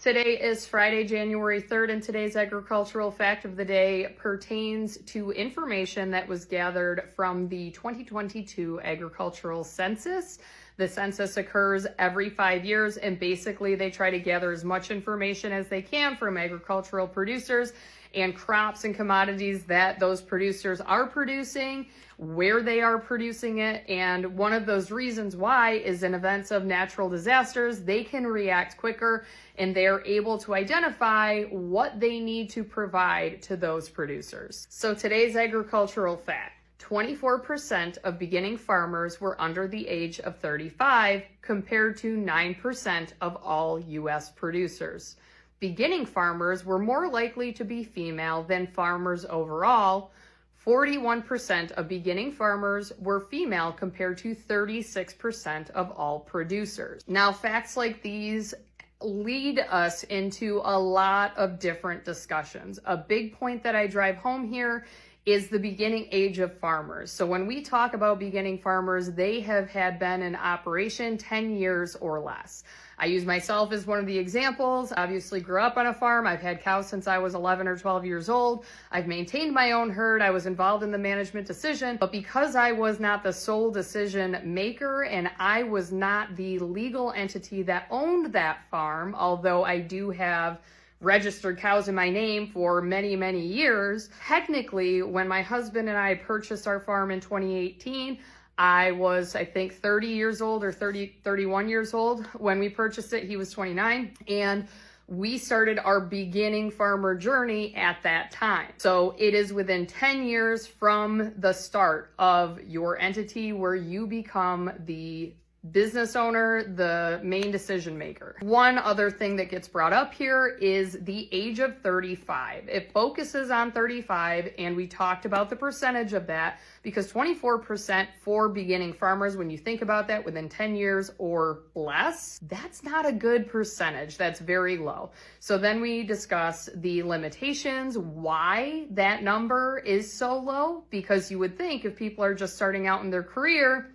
Today is Friday, January 3rd, and today's agricultural fact of the day pertains to information that was gathered from the 2022 agricultural census. The census occurs every 5 years, and basically they try to gather as much information as they can from agricultural producers and crops and commodities that those producers are producing, where they are producing it. And one of those reasons why is in events of natural disasters, they can react quicker and they're able to identify what they need to provide to those producers. So today's agricultural fact: 24% of beginning farmers were under the age of 35 compared to 9% of all U.S. producers. Beginning farmers were more likely to be female than farmers overall. 41% of beginning farmers were female compared to 36% of all producers. Now, facts like these lead us into a lot of different discussions. A big point that I drive home here is the beginning age of farmers. So when we talk about beginning farmers, they have been in operation 10 years or less. I use myself as one of the examples. Obviously grew up on a farm. I've had cows since I was 11 or 12 years old. I've maintained my own herd. I was involved in the management decision, but because I was not the sole decision maker and I was not the legal entity that owned that farm, although I do have registered cows in my name for many, many years. Technically, when my husband and I purchased our farm in 2018, I was, I think, 30 years old or 31 years old. When we purchased it, he was 29. And we started our beginning farmer journey at that time. So it is within 10 years from the start of your entity where you become the business owner, the main decision maker. One other thing that gets brought up here is the age of 35. It focuses on 35, and we talked about the percentage of that because 24% for beginning farmers, when you think about that, within 10 years or less, that's not a good percentage. That's very low. So then we discuss the limitations, why that number is so low, because you would think if people are just starting out in their career,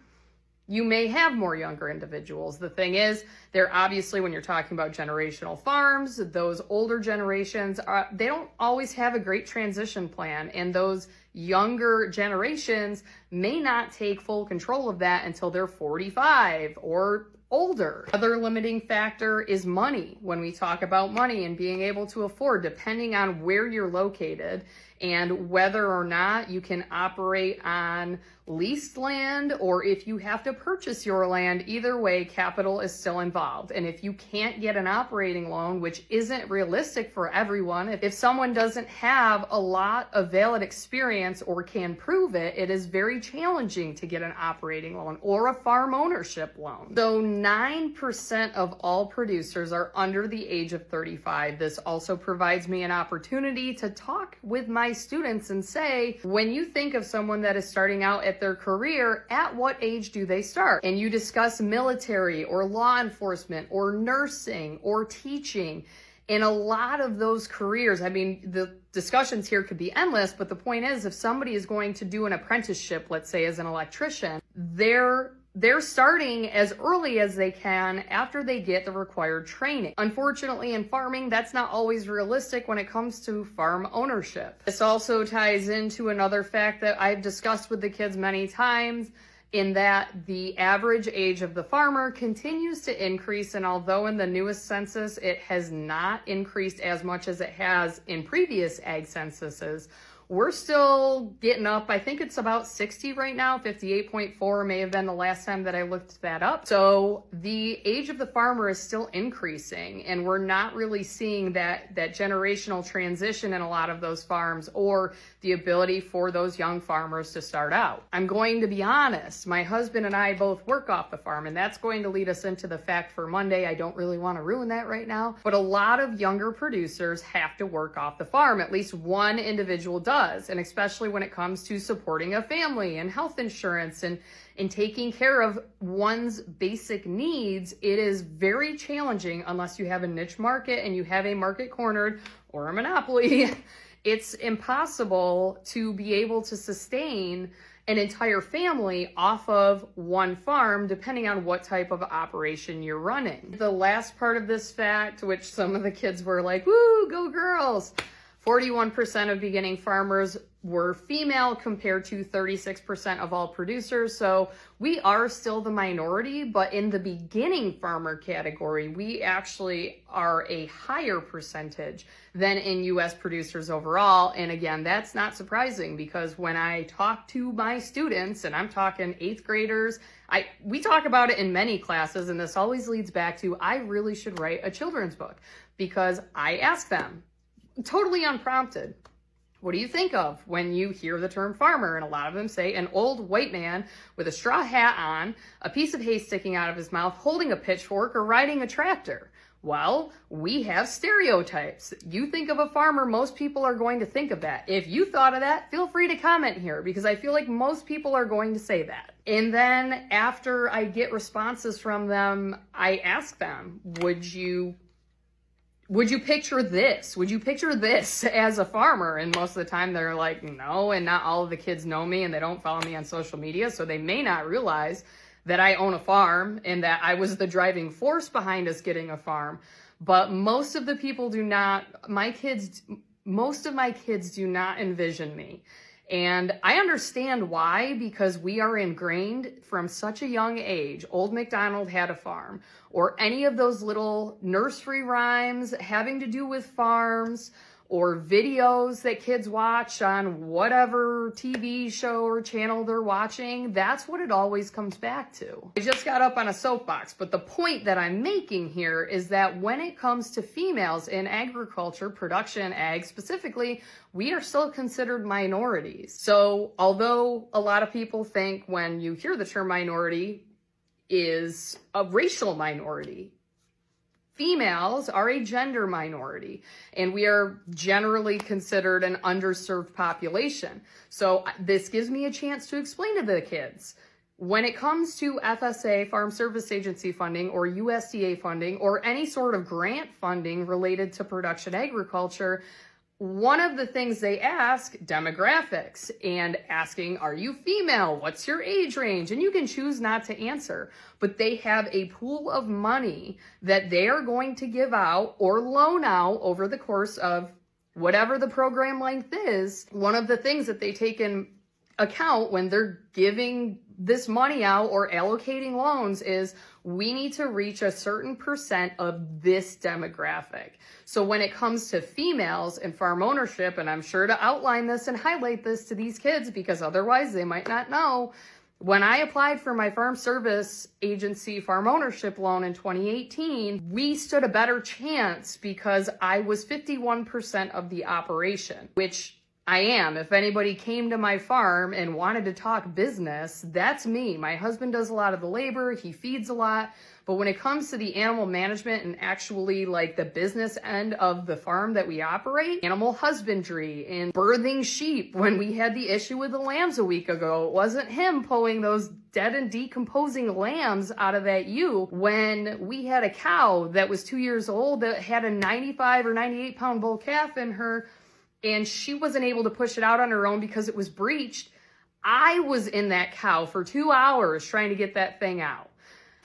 you may have more younger individuals. The thing is, they're obviously, when you're talking about generational farms, those older generations, they don't always have a great transition plan. And those younger generations may not take full control of that until they're 45 or older. Other limiting factor is money. When we talk about money and being able to afford, depending on where you're located and whether or not you can operate on leased land or if you have to purchase your land, either way, capital is still involved. And if you can't get an operating loan, which isn't realistic for everyone, if someone doesn't have a lot of valid experience or can prove it, it is very challenging to get an operating loan or a farm ownership loan. So 9% of all producers are under the age of 35. This also provides me an opportunity to talk with my students and say, when you think of someone that is starting out at their career, at what age do they start? And you discuss military or law enforcement or nursing or teaching. In a lot of those careers, I mean, the discussions here could be endless, but the point is, if somebody is going to do an apprenticeship, let's say as an electrician, they're starting as early as they can after they get the required training. Unfortunately, in farming, that's not always realistic when it comes to farm ownership. This also ties into another fact that I've discussed with the kids many times, in that the average age of the farmer continues to increase. And although in the newest census, it has not increased as much as it has in previous ag censuses, we're still getting up. I think it's about 60 right now. 58.4 may have been the last time that I looked that up. So the age of the farmer is still increasing, and we're not really seeing that generational transition in a lot of those farms or the ability for those young farmers to start out. I'm going to be honest, my husband and I both work off the farm, and that's going to lead us into the fact for Monday. I don't really want to ruin that right now, but a lot of younger producers have to work off the farm. At least one individual does. And especially when it comes to supporting a family and health insurance and taking care of one's basic needs, it is very challenging unless you have a niche market and you have a market cornered or a monopoly. It's impossible to be able to sustain an entire family off of one farm, depending on what type of operation you're running. The last part of this fact, which some of the kids were like, woo, go girls, 41% of beginning farmers were female compared to 36% of all producers. So we are still the minority, but in the beginning farmer category, we actually are a higher percentage than in US producers overall. And again, that's not surprising because when I talk to my students, and I'm talking 8th graders, we talk about it in many classes, and this always leads back to I really should write a children's book because I ask them, totally unprompted, what do you think of when you hear the term farmer? And a lot of them say an old white man with a straw hat on, a piece of hay sticking out of his mouth, holding a pitchfork, or riding a tractor. Well, we have stereotypes. You think of a farmer, most people are going to think of that. If you thought of that, feel free to comment here because I feel like most people are going to say that. And then after I get responses from them, I ask them, would you picture this? Would you picture this as a farmer? And most of the time they're like, no, and not all of the kids know me and they don't follow me on social media, so they may not realize that I own a farm and that I was the driving force behind us getting a farm. But most of the people do not, most of my kids do not envision me. And I understand why, because we are ingrained from such a young age. Old MacDonald had a farm, or any of those little nursery rhymes having to do with farms, or videos that kids watch on whatever TV show or channel they're watching. That's what it always comes back to. I just got up on a soapbox, but the point that I'm making here is that when it comes to females in agriculture, production, ag specifically, we are still considered minorities. So although a lot of people think when you hear the term minority is a racial minority, females are a gender minority, and we are generally considered an underserved population. So this gives me a chance to explain to the kids, when it comes to FSA, Farm Service Agency funding, or USDA funding, or any sort of grant funding related to production agriculture, one of the things they ask, demographics, and asking, are you female? What's your age range? And you can choose not to answer, but they have a pool of money that they are going to give out or loan out over the course of whatever the program length is. One of the things that they take in account when they're giving this money out or allocating loans is we need to reach a certain percent of this demographic. So when it comes to females and farm ownership, and I'm sure to outline this and highlight this to these kids because otherwise they might not know, when I applied for my Farm Service Agency farm ownership loan in 2018, we stood a better chance because I was 51% of the operation, which I am. If anybody came to my farm and wanted to talk business, that's me. My husband does a lot of the labor, he feeds a lot, but when it comes to the animal management and actually like the business end of the farm that we operate, animal husbandry and birthing sheep, when we had the issue with the lambs a week ago, it wasn't him pulling those dead and decomposing lambs out of that ewe. When we had a cow that was 2 years old that had a 95 or 98 pound bull calf in her, and she wasn't able to push it out on her own because it was breached, I was in that cow for 2 hours trying to get that thing out.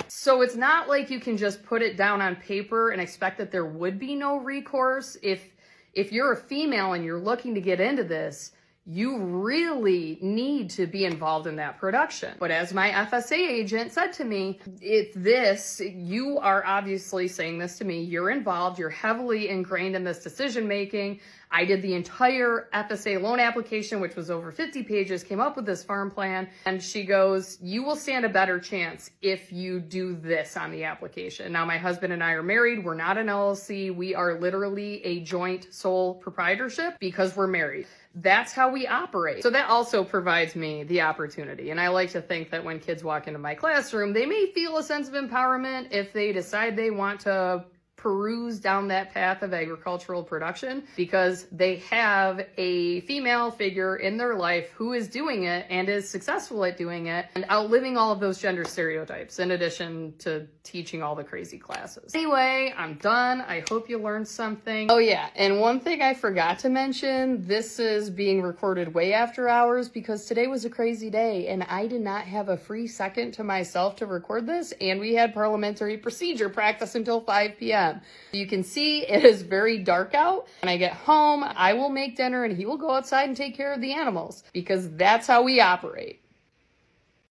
So it's not like you can just put it down on paper and expect that there would be no recourse. If you're a female and you're looking to get into this, you really need to be involved in that production. But as my FSA agent said to me, you are obviously saying this to me, you're involved, you're heavily ingrained in this decision making. I did the entire FSA loan application, which was over 50 pages, came up with this farm plan. And she goes, you will stand a better chance if you do this on the application. Now, my husband and I are married. We're not an LLC. We are literally a joint sole proprietorship because we're married. That's how we operate. So that also provides me the opportunity. And I like to think that when kids walk into my classroom, they may feel a sense of empowerment if they decide they want to peruse down that path of agricultural production because they have a female figure in their life who is doing it and is successful at doing it and outliving all of those gender stereotypes in addition to teaching all the crazy classes. Anyway, I'm done. I hope you learned something. Oh yeah, and one thing I forgot to mention, this is being recorded way after hours because today was a crazy day and I did not have a free second to myself to record this, and we had parliamentary procedure practice until 5 p.m. You can see it is very dark out. When I get home, I will make dinner and he will go outside and take care of the animals because that's how we operate.